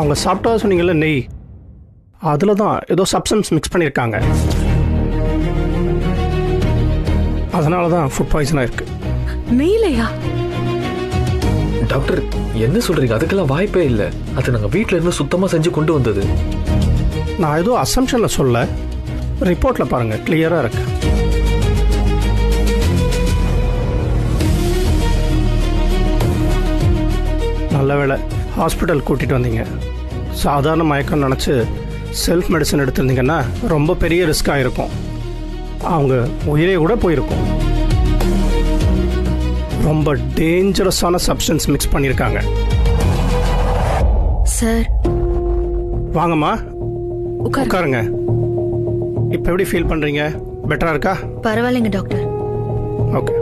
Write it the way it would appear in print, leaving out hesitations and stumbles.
அவங்க சாப்பிட்டா சொன்னீங்கல்ல நெய், அதில் தான் ஏதோ சப்ஸ்டன்ஸ் மிக்ஸ் பண்ணியிருக்காங்க. அதனால தான் ஃபுட் பாய்சனாக இருக்கு. நெய்லையா? டாக்டர் என்ன சொல்றீங்க? அதுக்கெல்லாம் வாய்ப்பே இல்லை. அது நாங்கள் வீட்டில இருந்து சுத்தமாக செஞ்சு கொண்டு வந்தது. நான் ஏதோ அசம்ஷனில் சொல்ல, ரிப்போர்ட்டில் பாருங்கள், கிளியராக இருக்கு. நல்ல வேளை ஹாஸ்பிட்டல் கூட்டிகிட்டு வந்தீங்க. சாதாரண மயக்கம் நினச்சி செல்ஃப் மெடிசன் எடுத்திருந்தீங்கன்னா ரொம்ப பெரிய ரிஸ்க்காக இருக்கும். அவங்க உயிரே கூட போயிருக்கும். ரொம்ப டேஞ்சரஸான சப்ஸ்டன்ஸ் மிக்ஸ் பண்ணியிருக்காங்க. சார் வாங்கம்மா, உட்காருங்க. இப்போ எப்படி ஃபீல் பண்ணுறீங்க? பெட்டராக இருக்கா? பரவாயில்லைங்க டாக்டர். ஓகே.